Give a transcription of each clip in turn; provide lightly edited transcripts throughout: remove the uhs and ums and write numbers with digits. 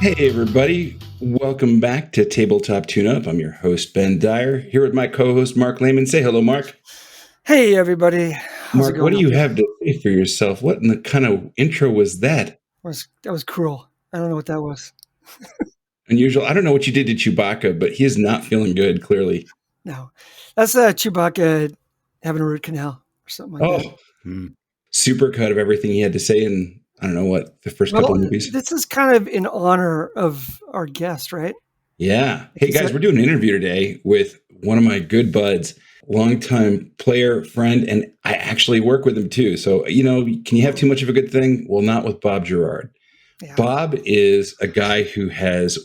Hey everybody, welcome back to Tabletop Tune-Up. I'm your host, Ben Dyer, here with my co-host, Mark Lehman. Say hello, Mark. Hey everybody. How's Mark, it going? what do you have to say for yourself? What in the kind of intro was that? That was cruel. I don't know what that was. Unusual. I don't know what you did to Chewbacca, but he is not feeling good, clearly. No, that's Chewbacca having a root canal or something like that. Super cut of everything he had to say in, I don't know what, the first couple of movies. This is kind of in honor of our guest, right? Yeah. Hey guys, we're doing an interview today with one of my good buds, longtime player, friend, and I actually work with him too. So, can you have too much of a good thing? Well, not with Bob Gerard. Yeah. Bob is a guy who has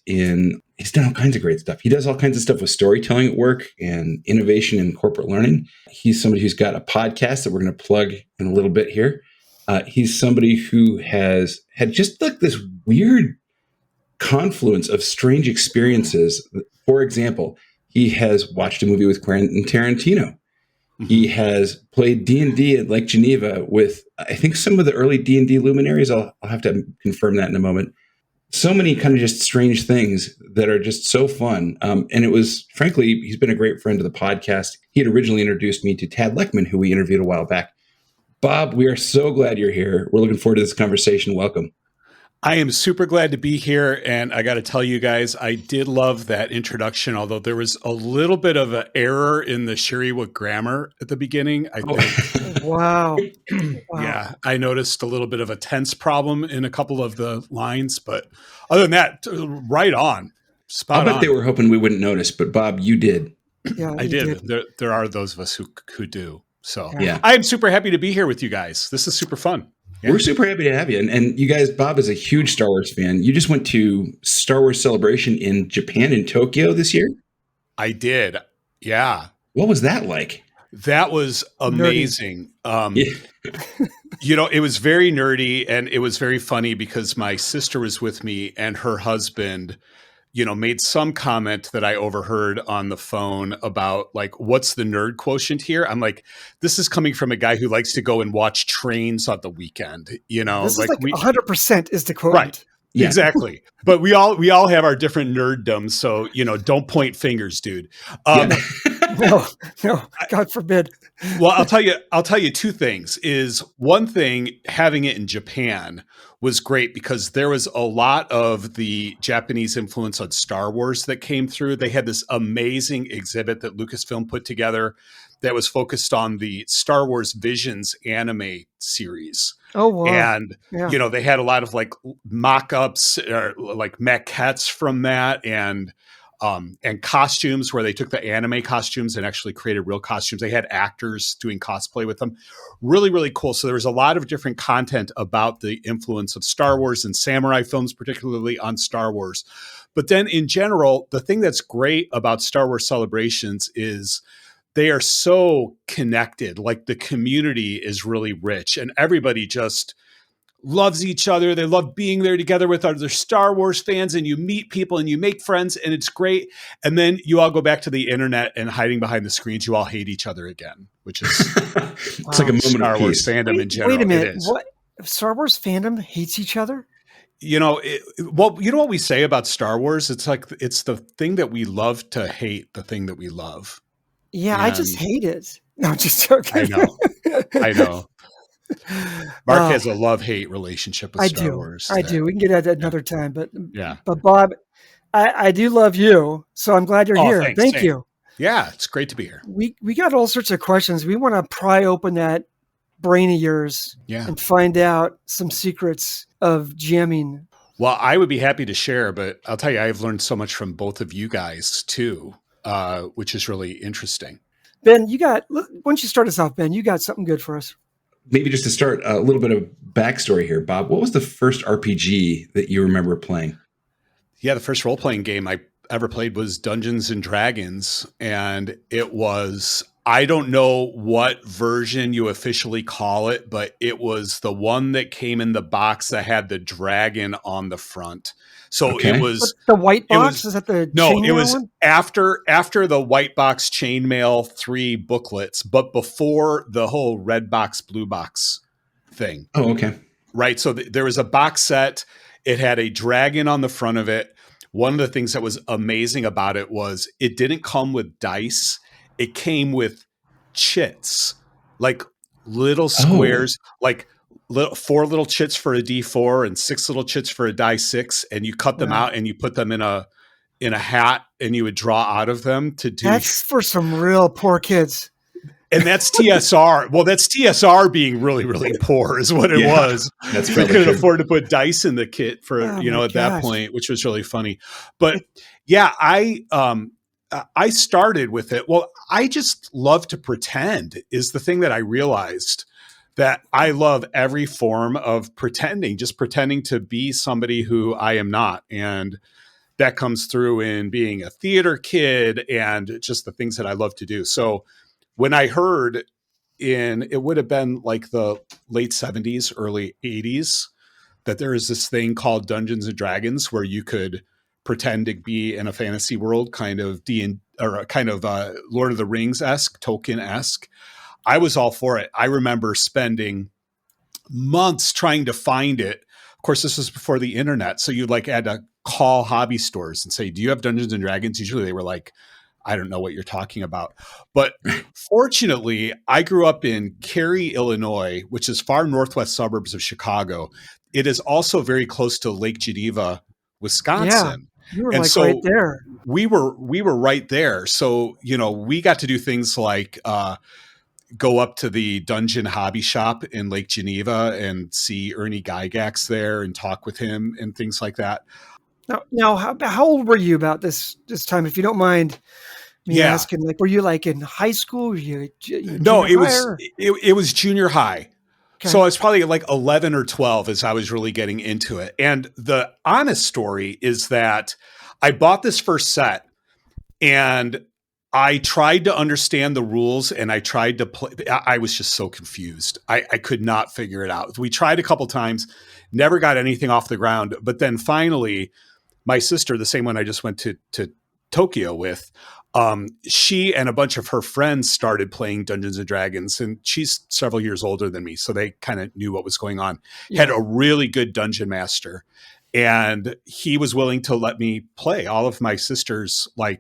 he's done all kinds of great stuff. He does all kinds of stuff with storytelling at work and innovation in corporate learning. He's somebody who's got a podcast that we're going to plug in a little bit here. He's somebody who has had just like this weird confluence of strange experiences. For example, he has watched a movie with Quentin Tarantino. Mm-hmm. He has played D&D at Lake Geneva with, I think, some of the early D&D luminaries. I'll have to confirm that in a moment. So many kind of just strange things that are just so fun. And it was, frankly, he's been a great friend to the podcast. He had originally introduced me to Tad Leckman, who we interviewed a while back. Bob, we are so glad you're here. We're looking forward to this conversation. Welcome. I am super glad to be here. And I got to tell you guys, I did love that introduction, although there was a little bit of an error in the Sherrywood grammar at the beginning. I think. Wow. Yeah, I noticed a little bit of a tense problem in a couple of the lines. But other than that, right on. Spot on. I bet they were hoping we wouldn't notice, but Bob, you did. Yeah, I did. There are those of us who do. So yeah. I am super happy to be here with you guys. This is super fun. Yeah. We're super happy to have you. And you guys, Bob is a huge Star Wars fan. You just went to Star Wars Celebration in Japan, in Tokyo this year? I did. Yeah. What was that like? That was amazing. It was very nerdy and it was very funny because my sister was with me and her husband made some comment that I overheard on the phone about like, what's the nerd quotient here? I'm like, this is coming from a guy who likes to go and watch trains on the weekend, This is like 100% is the quote. Right. Yeah. Exactly. But we all have our different nerddoms. So, don't point fingers, dude. No, God forbid. Well, I'll tell you two things. Is one thing, having it in Japan was great because there was a lot of the Japanese influence on Star Wars that came through. They had this amazing exhibit that Lucasfilm put together that was focused on the Star Wars Visions anime series. Oh, wow. And, they had a lot of like mock-ups or like maquettes from that and costumes where they took the anime costumes and actually created real costumes. They had actors doing cosplay with them. Really, really cool. So there was a lot of different content about the influence of Star Wars and samurai films, particularly on Star Wars. But then in general, the thing that's great about Star Wars Celebrations is they are so connected. Like the community is really rich and everybody just loves each other. They love being there together with other Star Wars fans, and you meet people and you make friends and it's great. And then you all go back to the internet and hiding behind the screens, you all hate each other again, which is it's like a moment Star of Wars peace. fandom in general. Wait a minute. What? Star Wars fandom hates each other? You know what we say about Star Wars? It's like, it's the thing that we love to hate, the thing that we love. Yeah, and I just hate it. No, I'm just joking. I know. Mark has a love-hate relationship with Star Wars. I do. We can get at that another time. But yeah. But Bob, I do love you, so I'm glad you're here. Thanks, Thank same. you. Yeah, it's great to be here. We got all sorts of questions. We want to pry open that brain of yours and find out some secrets of jamming. Well, I would be happy to share, but I'll tell you, I've learned so much from both of you guys too, which is really interesting. Ben, why don't you start us off, Ben? You got something good for us. Maybe just to start, a little bit of backstory here, Bob. What was the first RPG that you remember playing? Yeah, the first role-playing game I ever played was Dungeons and Dragons. And it was, I don't know what version you officially call it, but it was the one that came in the box that had the dragon on the front. So it was the white box. Is that the no? It was one? after the white box chainmail 3 booklets, but before the whole red box blue box thing. Oh, okay. Right. So there was a box set. It had a dragon on the front of it. One of the things that was amazing about it was it didn't come with dice. It came with chits, like little squares, like 4 little chits for a D4 and 6 little chits for a die 6, and you cut them out and you put them in a hat, and you would draw out of them to do. That's for some real poor kids. And that's TSR. Well, that's TSR being really, really poor is what it was. That's we couldn't afford to put dice in the kit for, at that gosh. point, which was really funny. But yeah, I started with it. Well, I just love to pretend is the thing that I realized, that I love every form of pretending, just pretending to be somebody who I am not. And that comes through in being a theater kid and just the things that I love to do. So when I heard it would have been like the late 70s, early 80s, that there is this thing called Dungeons and Dragons where you could pretend to be in a fantasy world, kind of Lord of the Rings-esque, Tolkien-esque. I was all for it. I remember spending months trying to find it. Of course, this was before the internet. So you had to call hobby stores and say, do you have Dungeons and Dragons? Usually they were like, I don't know what you're talking about. But fortunately, I grew up in Cary, Illinois, which is far northwest suburbs of Chicago. It is also very close to Lake Geneva, Wisconsin. Yeah, you were right there. We were right there. So, we got to do things like go up to the Dungeon Hobby Shop in Lake Geneva and see Ernie Gygax there and talk with him and things like that. Now, how old were you about this time, if you don't mind me asking? Like, were you in high school? Were you no, it was junior high. Okay. So I was probably 11 or 12 as I was really getting into it. And the honest story is that I bought this first set and I tried to understand the rules and I tried to play. I was just so confused. I could not figure it out. We tried a couple times, never got anything off the ground. But then finally, my sister, the same one I just went to Tokyo with, she and a bunch of her friends started playing Dungeons and Dragons, and she's several years older than me, so they kind of knew what was going on. Yeah. Had a really good dungeon master, and he was willing to let me play. All of my sisters, they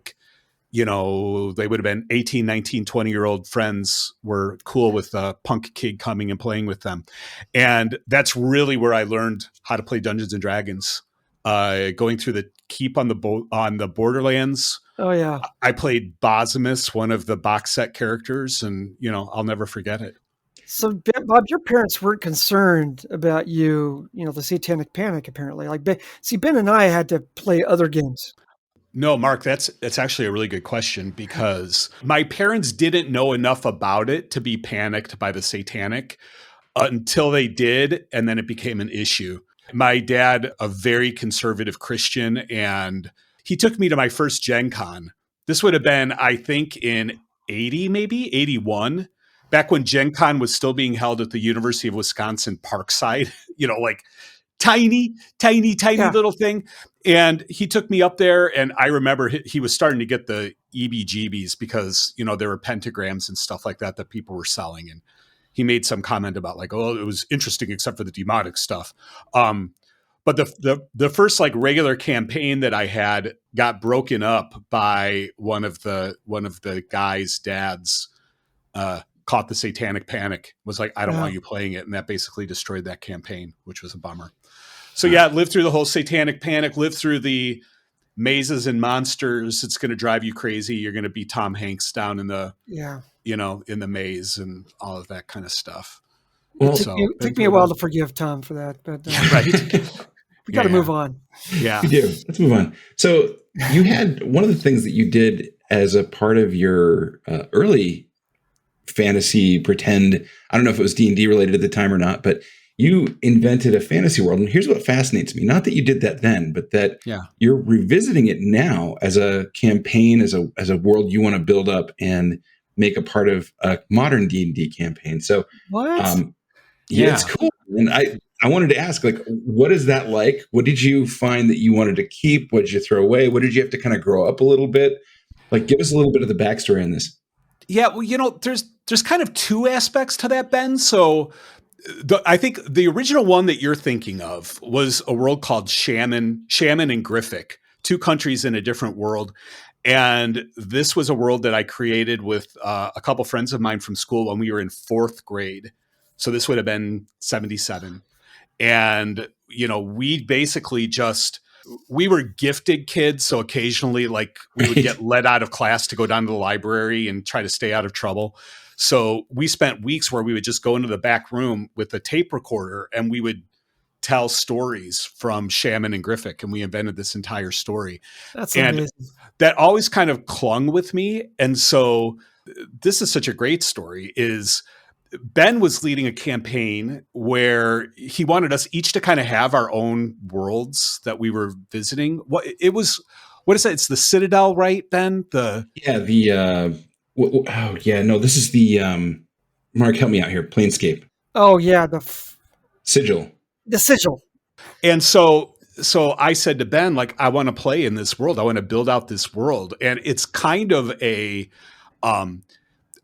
would have been 18, 19, 20-year-old friends were cool with a punk kid coming and playing with them. And that's really where I learned how to play Dungeons and Dragons. Going through the keep on the Borderlands. Oh yeah. I played Bosimus, one of the box set characters, and I'll never forget it. So Bob, your parents weren't concerned about you, the satanic panic apparently. Ben and I had to play other games. No, Mark, that's actually a really good question, because my parents didn't know enough about it to be panicked by the satanic until they did, and then it became an issue. My dad, a very conservative Christian, and he took me to my first Gen Con. This would have been, I think, in 80, maybe 81, back when Gen Con was still being held at the University of Wisconsin Parkside, tiny little thing. And he took me up there, and I remember he was starting to get the EBGBs because, there were pentagrams and stuff like that people were selling. And he made some comment about it was interesting except for the demonic stuff. But the first regular campaign that I had got broken up by one of the guys' dads, caught the satanic panic, was like, I don't want you playing it. And that basically destroyed that campaign, which was a bummer. So lived through the whole satanic panic, lived through the mazes and monsters. It's going to drive you crazy. You're going to be Tom Hanks down in the, in the maze and all of that kind of stuff. Well, it took me a while to forgive Tom for that, but we got to move on. Yeah, we do. Let's move on. So you had one of the things that you did as a part of your early fantasy pretend. I don't know if it was D&D related at the time or not, but you invented a fantasy world. And here's what fascinates me. Not that you did that then, but that you're revisiting it now as a campaign, as a world you want to build up and make a part of a modern D&D campaign. So it's cool. And I wanted to ask, like, what is that like? What did you find that you wanted to keep? What did you throw away? What did you have to kind of grow up a little bit? Like, give us a little bit of the backstory on this. Yeah, well, there's kind of two aspects to that, Ben. So I think the original one that you're thinking of was a world called Shaman and Griffic, two countries in a different world. And this was a world that I created with a couple friends of mine from school when we were in 4th grade. So this would have been 77. And, we basically we were gifted kids. So occasionally, like, we would get let out of class to go down to the library and try to stay out of trouble. So we spent weeks where we would just go into the back room with a tape recorder and we would tell stories from Shaman and Griffic. And we invented this entire story. That's amazing. That always kind of clung with me. And so this is such a great story. Is Ben was leading a campaign where he wanted us each to kind of have our own worlds that we were visiting. What is that? It's the Citadel, right, Ben? This is the, Mark, help me out here. Planescape. Oh yeah. Sigil. The Sigil. And so I said to Ben, like, I want to play in this world. I want to build out this world. And it's kind of a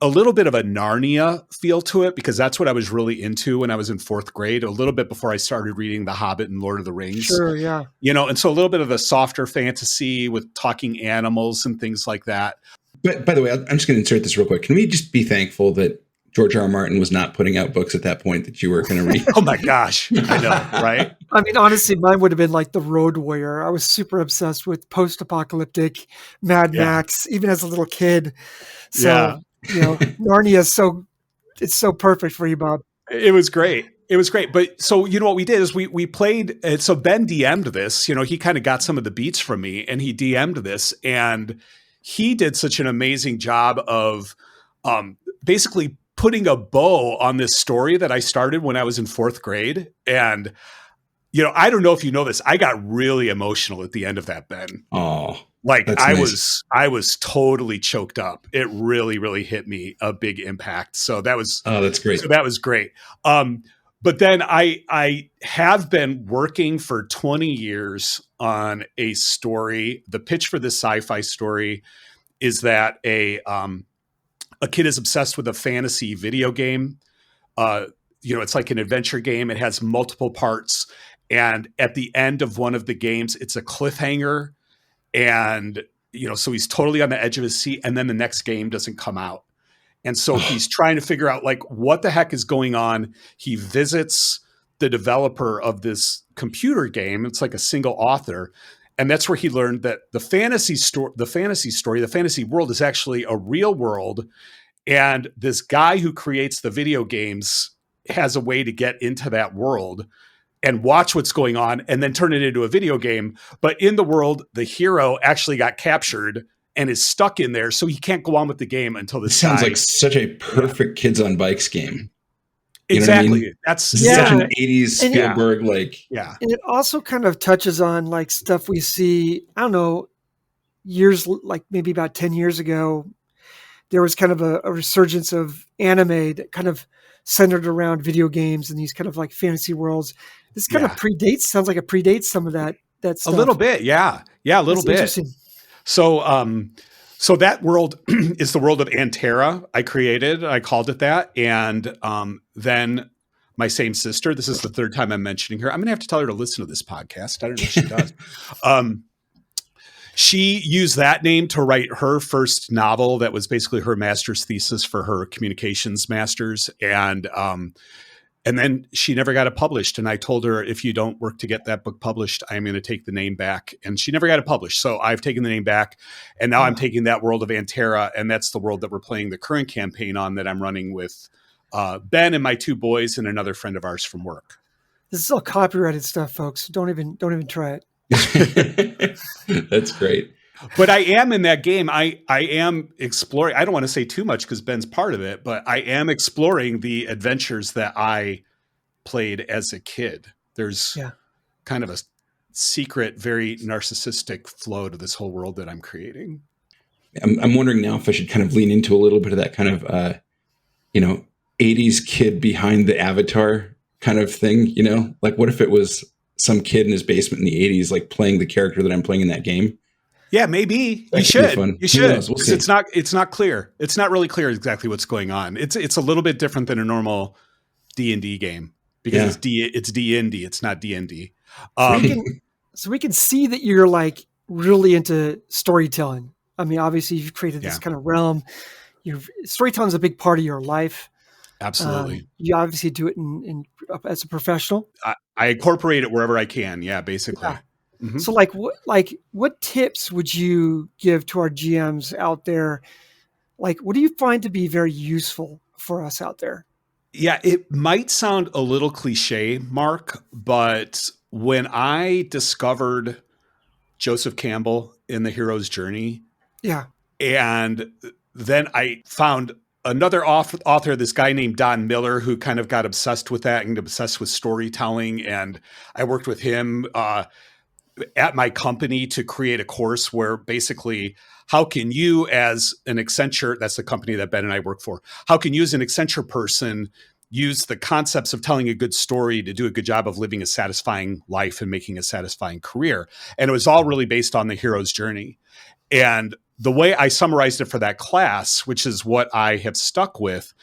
little bit of a Narnia feel to it, because that's what I was really into when I was in 4th grade, a little bit before I started reading The Hobbit and Lord of the Rings. Sure, yeah. And so a little bit of the softer fantasy with talking animals and things like that. But by the way, I'm just going to insert this real quick. Can we just be thankful that George R. R. Martin was not putting out books at that point that you were going to read? Oh my gosh. I know, right? I mean, honestly, mine would have been like The Road Warrior. I was super obsessed with post-apocalyptic Mad Max, even as a little kid. So, Narnia it's so perfect for you, Bob. It was great. But so, what we did is we played. So Ben DM'd this, he kind of got some of the beats from me and he DM'd this, and he did such an amazing job of basically putting a bow on this story that I started when I was in 4th grade. And, I don't know if you know this, I got really emotional at the end of that, Ben. Oh, like I was totally choked up. It really, really hit me a big impact. So that's great. So that was great. But then I have been working for 20 years on a story. The pitch for this sci-fi story is that a kid is obsessed with a fantasy video game. It's like an adventure game. It has multiple parts. And at the end of one of the games, it's a cliffhanger. And, so he's totally on the edge of his seat. And then the next game doesn't come out. And so he's trying to figure out, like, what the heck is going on. He visits the developer of this computer game. It's like a single author. And that's where he learned that the fantasy world is actually a real world. And this guy who creates the video games has a way to get into that world and watch what's going on and then turn it into a video game. But in the world, the hero actually got captured and is stuck in there. So he can't go on with the game until this sounds like such a perfect Kids on Bikes game. Exactly. I mean? That's such an 80s Spielberg, And it also kind of touches on like stuff we see, I don't know, years, like maybe about 10 years ago, there was kind of a resurgence of anime that kind of centered around video games and these kind of like fantasy worlds. This kind of sounds like it predates some of that stuff. A little bit. Yeah. Yeah. A little bit. Interesting. So that world is the world of Antera I created. I called it that. And then my same sister, this is the third time I'm mentioning her. I'm going to have to tell her to listen to this podcast. I don't know if she does. She used that name to write her first novel that was basically her master's thesis for her communications master's. And And then she never got it published. And I told her, if you don't work to get that book published, I'm going to take the name back. And she never got it published. So I've taken the name back. And now I'm taking that world of Antera. And that's the world that we're playing the current campaign on, that I'm running with Ben and my 2 boys and another friend of ours from work. This is all copyrighted stuff, folks. Don't even try it. That's great. But I am in that game. I am exploring. I don't want to say too much because Ben's part of it, but I am exploring the adventures that I played as a kid. There's kind of a secret, very narcissistic flow to this whole world that I'm creating. I'm wondering now if I should kind of lean into a little bit of that kind of, 80s kid behind the avatar kind of thing, like what if it was some kid in his basement in the 80s, like playing the character that I'm playing in that game? Yeah, maybe you should. You should. We'll it's not clear. It's not really clear exactly what's going on. It's a little bit different than a normal D&D game because it's D&D. It's not D&D. So we can see that you're like really into storytelling. I mean, obviously you've created this kind of realm. Storytelling is a big part of your life. Absolutely. You obviously do it in as a professional. I incorporate it wherever I can. Yeah, basically. Yeah. Mm-hmm. So what tips would you give to our GMs out there? Like, what do you find to be very useful for us out there? Yeah, it might sound a little cliche, Mark, but when I discovered Joseph Campbell in The Hero's Journey, and then I found another author, this guy named Don Miller, who kind of got obsessed with that and obsessed with storytelling. And I worked with him at my company to create a course where basically, how can you as an Accenture, that's the company that Ben and I work for, how can you as an Accenture person use the concepts of telling a good story to do a good job of living a satisfying life and making a satisfying career? And it was all really based on the hero's journey. And the way I summarized it for that class, which is what I have stuck with,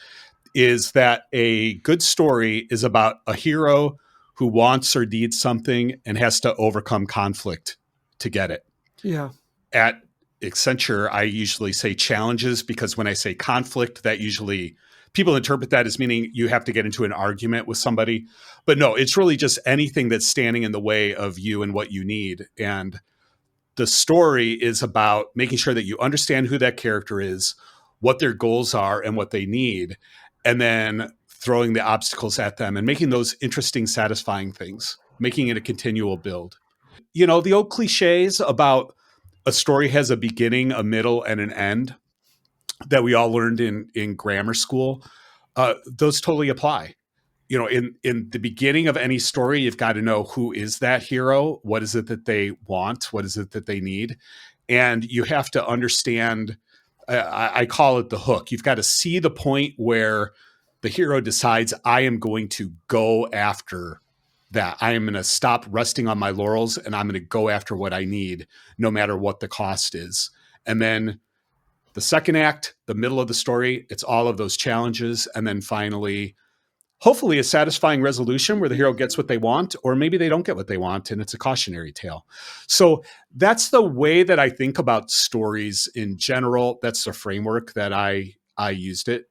is that a good story is about a hero who wants or needs something and has to overcome conflict to get it. Yeah. At Accenture, I usually say challenges because when I say conflict, that usually people interpret that as meaning you have to get into an argument with somebody. But no, it's really just anything that's standing in the way of you and what you need. And the story is about making sure that you understand who that character is, what their goals are and what they need, and then throwing the obstacles at them and making those interesting, satisfying things, making it a continual build. The old cliches about a story has a beginning, a middle, and an end that we all learned in grammar school, those totally apply. In the beginning of any story, you've got to know who is that hero, what is it that they want, what is it that they need, and you have to understand, I call it the hook. You've got to see the point where the hero decides, I am going to go after that. I am going to stop resting on my laurels and I'm going to go after what I need, no matter what the cost is. And then the second act, the middle of the story, it's all of those challenges. And then finally, hopefully a satisfying resolution where the hero gets what they want, or maybe they don't get what they want and it's a cautionary tale. So that's the way that I think about stories in general. That's the framework that I used it.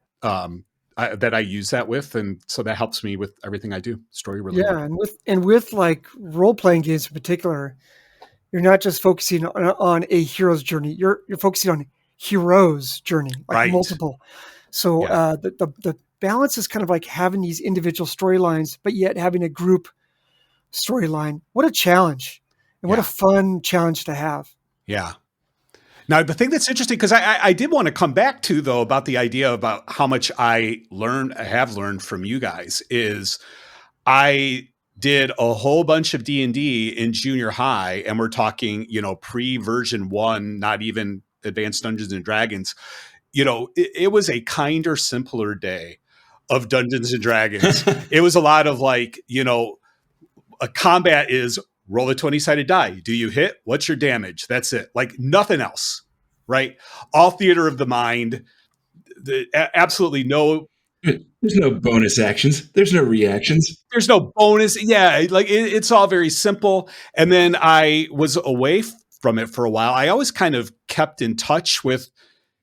That I use that with, and so that helps me with everything I do, story related. Yeah, and with like role playing games in particular, you're not just focusing on a hero's journey. You're focusing on heroes' journey, like right. multiple. So the balance is kind of like having these individual storylines, but yet having a group storyline. What a challenge, and what a fun challenge to have. Yeah. Now, the thing that's interesting, because I did want to come back to, though, about the idea about how much I have learned from you guys, is I did a whole bunch of D&D in junior high, and we're talking, pre-version 1, not even Advanced Dungeons and Dragons. It was a kinder, simpler day of Dungeons and Dragons. It was a lot of like, a combat is roll a 20-sided die. Do you hit? What's your damage? That's it. Like nothing else, right? All theater of the mind. Absolutely no. There's no bonus actions. There's no reactions. There's no bonus. Yeah, like it's all very simple. And then I was away from it for a while. I always kind of kept in touch with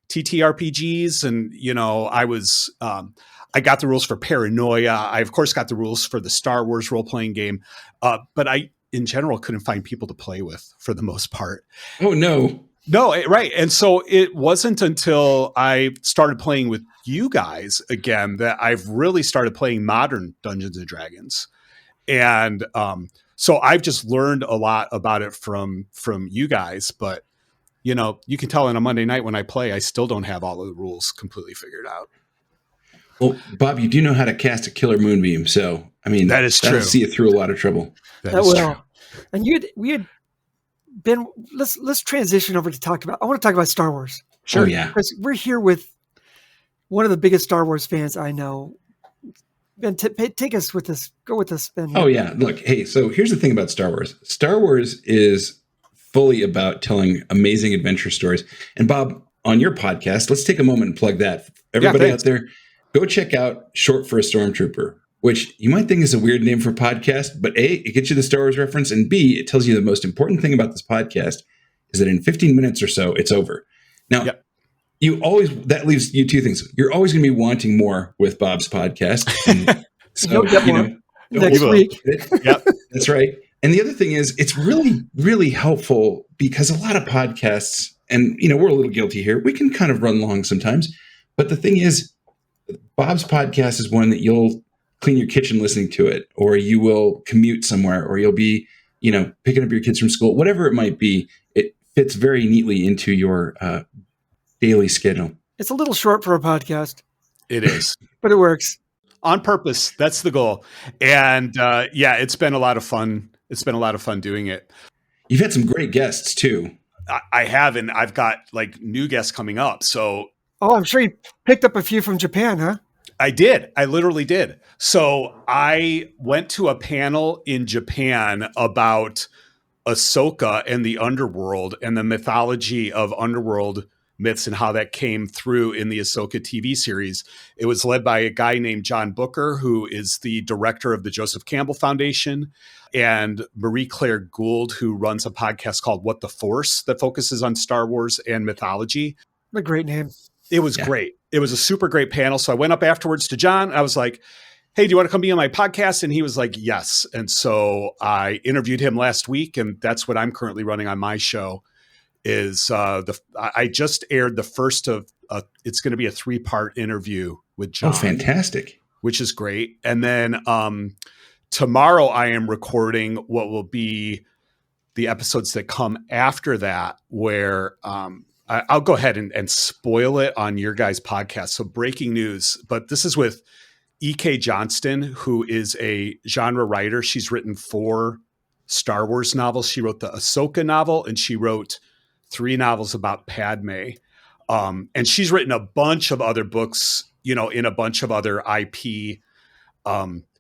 TTRPGs, and I got the rules for Paranoia. I, of course, got the rules for the Star Wars role-playing game. But I, in general, couldn't find people to play with for the most part. Oh, no. No, right. And so it wasn't until I started playing with you guys again that I've really started playing modern Dungeons and Dragons. And so I've just learned a lot about it from you guys. But, you know, you can tell on a Monday night when I play, I still don't have all of the rules completely figured out. Oh, Well, Bob, you do know how to cast a killer moonbeam. So, I mean, That is that'll true. see you through a lot of trouble. That That is will. true. And we had been. Let's transition over to talk about. I want to talk about Star Wars Sure. Oh, yeah. because we're here with one of the biggest Star Wars fans I know. Ben, take us with us. Go with us, Ben. Oh, yeah. Look, hey, so here's the thing about Star Wars. Star Wars is fully about telling amazing adventure stories. And Bob, on your podcast, let's take a moment and plug that. Everybody thanks. out there, go check out Short for a Stormtrooper, which you might think is a weird name for a podcast, but A, it gets you the Star Wars reference, and B, it tells you the most important thing about this podcast is that in 15 minutes or so, it's over. Now, Yep. that leaves you two things. You're always going to be wanting more with Bob's podcast. And so, You'll get more don't next will. week. Yep. That's right. And the other thing is, it's really, really helpful because a lot of podcasts, and we're a little guilty here, we can kind of run long sometimes. But the thing is, Bob's podcast is one that you'll clean your kitchen listening to it, or you will commute somewhere, or you'll be, picking up your kids from school, whatever it might be. It fits very neatly into your daily schedule. It's a little short for a podcast, It is. but it works. On purpose. That's the goal. And it's been a lot of fun. It's been a lot of fun doing it. You've had some great guests too. I have, and I've got like new guests coming up. So Oh, I'm sure you picked up a few from Japan, huh? I did. I literally did. So I went to a panel in Japan about Ahsoka and the underworld and the mythology of underworld myths and how that came through in the Ahsoka TV series. It was led by a guy named John Booker, who is the director of the Joseph Campbell Foundation, and Marie Claire Gould, who runs a podcast called What the Force that focuses on Star Wars and mythology. What a great name. It was great. It was a super great panel. So I went up afterwards to John. I was like, hey, do you want to come be on my podcast? And he was like, yes. And so I interviewed him last week, and that's what I'm currently running on my show. I just aired the first of it's going to be a 3-part interview with John. Oh, fantastic. Which is great. And then tomorrow I am recording what will be the episodes that come after that, where I'll go ahead and spoil it on your guys' podcast. So breaking news, but this is with E.K. Johnston, who is a genre writer. She's written 4 Star Wars novels. She wrote the Ahsoka novel, and she wrote 3 novels about Padme. And she's written a bunch of other books, in a bunch of other IP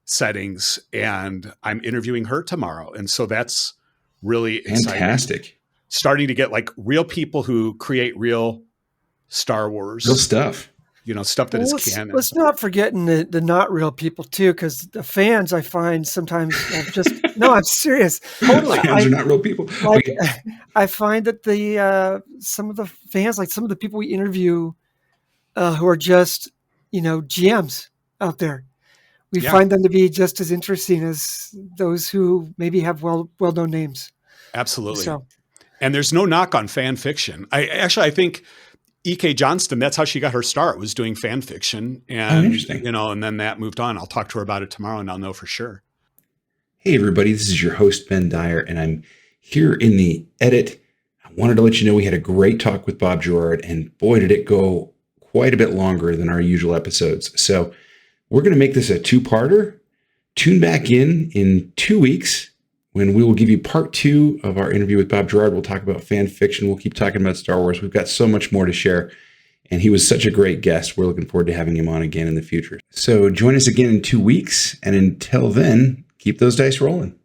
settings. And I'm interviewing her tomorrow. And so that's really exciting. Fantastic. Starting to get like real people who create real Star Wars. Real stuff. Stuff that is let's, canon. let's not forget the not real people too, because the fans I find sometimes have just no, I'm serious. Totally. Fans are not real people. Like, I find that some of the fans, like some of the people we interview, who are just GMs out there, we find them to be just as interesting as those who maybe have well-known names. Absolutely. So, and there's no knock on fan fiction. I think E.K. Johnston, that's how she got her start, was doing fan fiction. And, interesting. And then that moved on. I'll talk to her about it tomorrow and I'll know for sure. Hey, everybody, this is your host, Ben Dyer, and I'm here in the edit. I wanted to let you know we had a great talk with Bob Gerard, and boy, did it go quite a bit longer than our usual episodes. So we're going to make this a 2-parter. Tune back in 2 weeks when we will give you part 2 of our interview with Bob Gerard. We'll talk about fan fiction. We'll keep talking about Star Wars. We've got so much more to share. And he was such a great guest. We're looking forward to having him on again in the future. So join us again in 2 weeks. And until then, keep those dice rolling.